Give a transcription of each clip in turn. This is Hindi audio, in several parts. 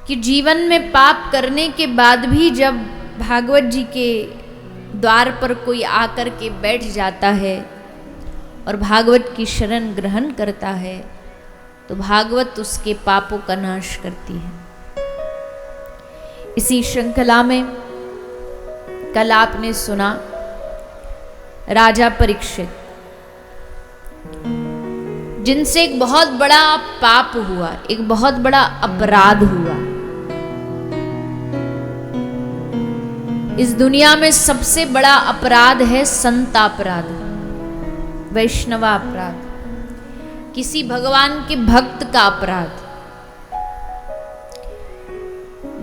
कि जीवन में पाप करने के बाद भी जब भागवत जी के द्वार पर कोई आकर के बैठ जाता है और भागवत की शरण ग्रहण करता है तो भागवत उसके पापों का नाश करती है। इसी श्रृंखला में कल आपने सुना राजा परीक्षित, जिनसे एक बहुत बड़ा पाप हुआ, एक बहुत बड़ा अपराध हुआ। इस दुनिया में सबसे बड़ा अपराध है संतापराध, वैष्णवा अपराध, किसी भगवान के भक्त का अपराध।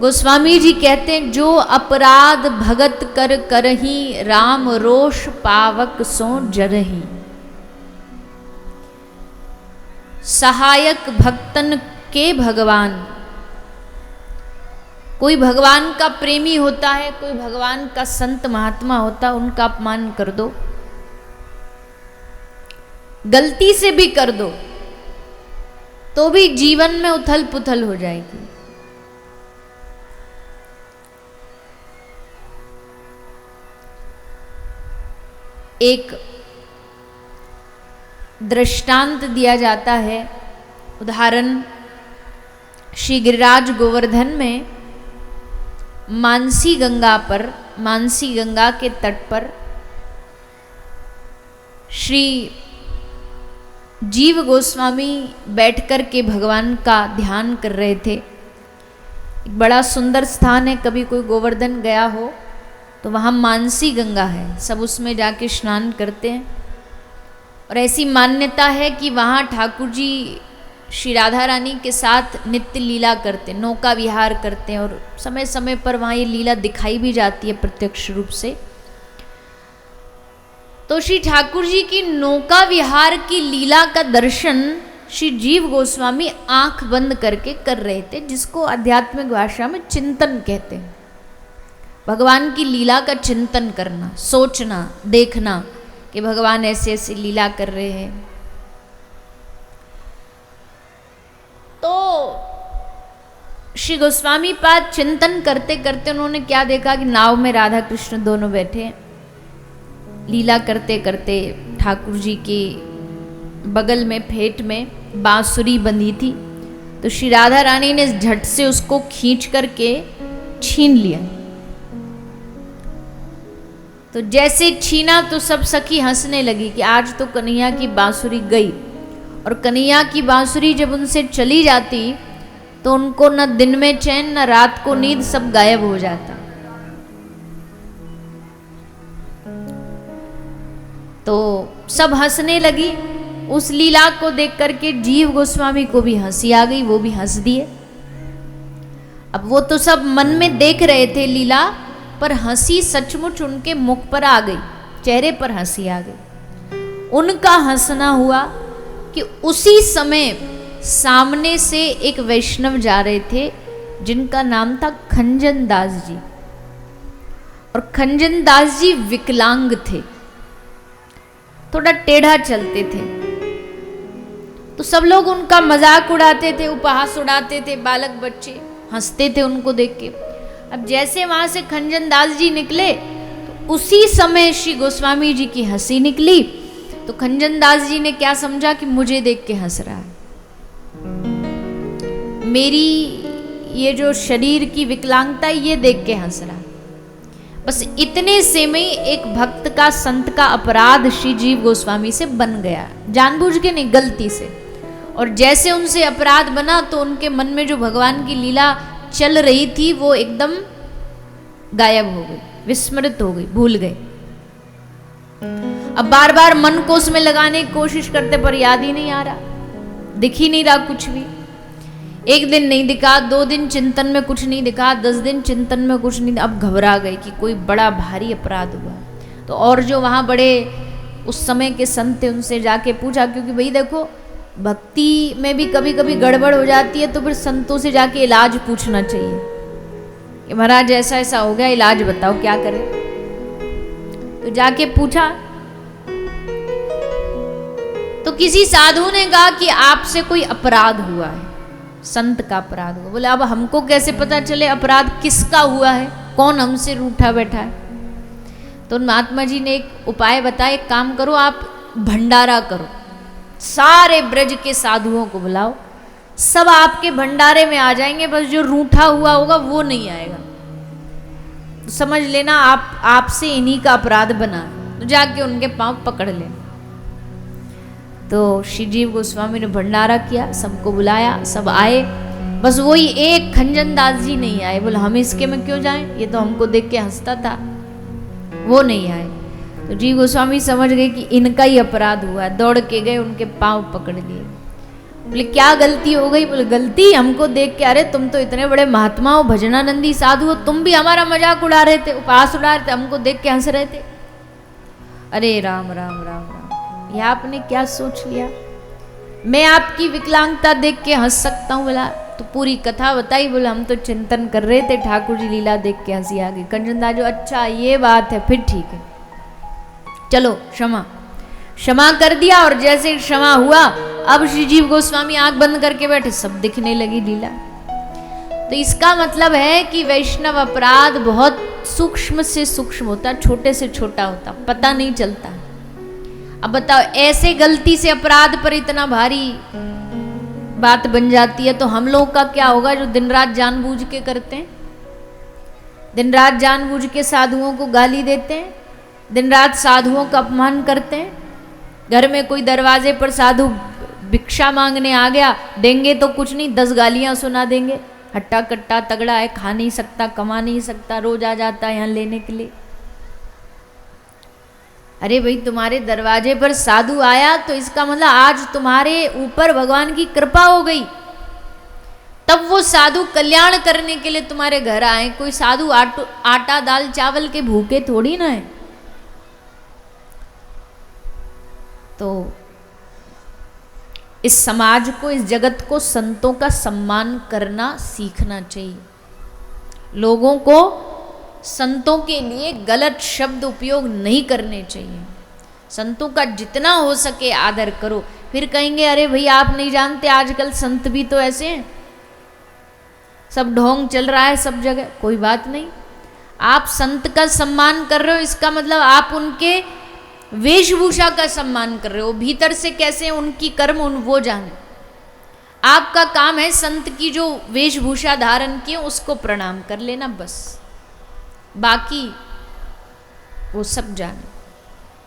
गोस्वामी जी कहते हैं, जो अपराध भगत कर करही, राम रोष पावक सो जरही। सहायक भक्तन के भगवान, कोई भगवान का प्रेमी होता है, कोई भगवान का संत महात्मा होता है, उनका अपमान कर दो, गलती से भी कर दो तो भी जीवन में उथल पुथल हो जाएगी। एक दृष्टांत दिया जाता है, उदाहरण श्री गिरिराज गोवर्धन में मानसी गंगा पर, मानसी गंगा के तट पर श्री जीव गोस्वामी बैठकर के भगवान का ध्यान कर रहे थे। एक बड़ा सुंदर स्थान है, कभी कोई गोवर्धन गया हो तो वहाँ मानसी गंगा है, सब उसमें जाके स्नान करते हैं। और ऐसी मान्यता है कि वहाँ ठाकुर जी श्री राधा रानी के साथ नित्य लीला करते, नौका विहार करते हैं, और समय समय पर वहाँ ये लीला दिखाई भी जाती है प्रत्यक्ष रूप से। तो श्री ठाकुर जी की नौका विहार की लीला का दर्शन श्री जीव गोस्वामी आंख बंद करके कर रहे थे, जिसको आध्यात्मिक भाषा में चिंतन कहते हैं। भगवान की लीला का चिंतन करना, सोचना, देखना कि भगवान ऐसे ऐसे लीला कर रहे हैं। तो श्री गोस्वामी पाद चिंतन करते करते उन्होंने क्या देखा कि नाव में राधा कृष्ण दोनों बैठे हैं, लीला करते करते। ठाकुर जी के बगल में फेट में बांसुरी बंधी थी, तो श्री राधा रानी ने झट से उसको खींच करके छीन लिया। तो जैसे छीना तो सब सखी हंसने लगी कि आज तो कन्हैया की बांसुरी गई। और कन्हैया की बांसुरी जब उनसे चली जाती तो उनको न दिन में चैन न रात को नींद, सब गायब हो जाता। तो सब हंसने लगी। उस लीला को देख करके जीव गोस्वामी को भी हंसी आ गई, वो भी हंस दिए। अब वो तो सब मन में देख रहे थे लीला, पर हंसी सचमुच उनके मुख पर आ गई, चेहरे पर हंसी आ गई। उनका हंसना हुआ कि उसी समय सामने से एक वैष्णव जा रहे थे जिनका नाम था खंजन दास जी। और खंजन दास जी विकलांग थे, थोड़ा टेढ़ा चलते थे। तो सब लोग उनका मजाक उड़ाते थे, उपहास उड़ाते थे, बालक बच्चे हंसते थे उनको देख के। अब जैसे वहां से खंजन दास जी निकले तो उसी समय श्री गोस्वामी जी की हंसी निकली। तो खंजन दास जी ने क्या समझा कि मुझे देख के हंस रहा है, मेरी ये जो शरीर की विकलांगता ये देख के हंस रहा है। बस इतने से में एक भक्त का, संत का अपराध श्री जीव गोस्वामी से बन गया, जानबूझ के नहीं, गलती से। और जैसे उनसे अपराध बना तो उनके मन में जो भगवान की लीला चल रही थी वो एकदम गायब हो गई, विस्मृत हो गई, भूल गए। अब बार बार मन को उसमें लगाने की कोशिश करते पर याद ही नहीं आ रहा, दिख ही नहीं रहा कुछ भी। एक दिन नहीं दिखा, 2 दिन चिंतन में कुछ नहीं दिखा, 10 दिन चिंतन में कुछ नहीं। अब घबरा गए कि कोई बड़ा भारी अपराध हुआ। तो और जो वहाँ बड़े उस समय के संत थे उनसे जाके पूछा, क्योंकि भाई देखो भक्ति में भी कभी कभी गड़बड़ हो जाती है, तो फिर संतों से जाके इलाज पूछना चाहिए कि महाराज ऐसा ऐसा हो गया, इलाज बताओ क्या करें। तो जाके पूछा तो किसी साधु ने कहा कि आपसे कोई अपराध हुआ है। संत का अपराध हुआ। बोले अब हमको कैसे पता चले अपराध किसका हुआ है, कौन हमसे रूठा बैठा है। तो महात्मा जी ने एक उपाय बताया, एक काम करो आप भंडारा करो, सारे ब्रज के साधुओं को बुलाओ, सब आपके भंडारे में आ जाएंगे, बस जो रूठा हुआ होगा वो नहीं आएगा। तो समझ लेना आपसे इन्हीं का अपराध बना है, तो जाके उनके पांव पकड़ लेना। तो श्री जीव गोस्वामी ने भंडारा किया, सबको बुलाया, सब आए, बस वही एक खंजन दास जी नहीं आए। बोले हम इसके में क्यों जाएं, ये तो हमको देख के हंसता था, वो नहीं आए। तो जीव गोस्वामी समझ गए कि इनका ही अपराध हुआ है, दौड़ के गए, उनके पांव पकड़ लिए। बोले क्या गलती हो गई? बोले गलती हमको देख के, अरे तुम तो इतने बड़े महात्मा हो, भजनानंदी साधु हो, तुम भी हमारा मजाक उड़ा रहे थे, उपहास उड़ा रहे थे, हमको देख के हंस रहे थे। अरे राम राम राम राम, ये आपने क्या सोच लिया, मैं आपकी विकलांगता देख के हंस सकता हूँ? बोला तो पूरी कथा बताई। बोले हम तो चिंतन कर रहे थे, ठाकुर जी लीला देख के हंसी आ गई। कंचनदास जो अच्छा ये बात है, फिर ठीक है, चलो क्षमा कर दिया। और जैसे क्षमा हुआ, अब श्री जीव गोस्वामी आंख बंद करके बैठे, सब दिखने लगी लीला। तो इसका मतलब है कि वैष्णव अपराध बहुत सूक्ष्म से सूक्ष्म होता, छोटे से छोटा होता, पता नहीं चलता। अब बताओ ऐसे गलती से अपराध पर इतना भारी बात बन जाती है, तो हम लोग का क्या होगा जो दिन रात जानबूझ के करते हैं, दिन रात जानबूझ के साधुओं को गाली देते हैं, दिन रात साधुओं का अपमान करते हैं। घर में कोई दरवाजे पर साधु भिक्षा मांगने आ गया, देंगे तो कुछ नहीं, 10 गालियां सुना देंगे, हट्टा कट्टा तगड़ा है, खा नहीं सकता, कमा नहीं सकता, रोज आ जाता है यहाँ लेने के लिए। अरे भाई तुम्हारे दरवाजे पर साधु आया तो इसका मतलब आज तुम्हारे ऊपर भगवान की कृपा हो गई, तब वो साधु कल्याण करने के लिए तुम्हारे घर आए। कोई साधु आटा दाल चावल के भूखे थोड़ी ना है। तो इस समाज को, इस जगत को संतों का सम्मान करना सीखना चाहिए। लोगों को संतों के लिए गलत शब्द उपयोग नहीं करने चाहिए। संतों का जितना हो सके आदर करो। फिर कहेंगे अरे भाई आप नहीं जानते आजकल संत भी तो ऐसे हैं, सब ढोंग चल रहा है सब जगह। कोई बात नहीं, आप संत का सम्मान कर रहे हो, इसका मतलब आप उनके वेशभूषा का सम्मान कर रहे हो, भीतर से कैसे उनकी कर्म वो जाने। आपका काम है संत की जो वेशभूषा धारण की उसको प्रणाम कर लेना, बस, बाकी वो सब जाने।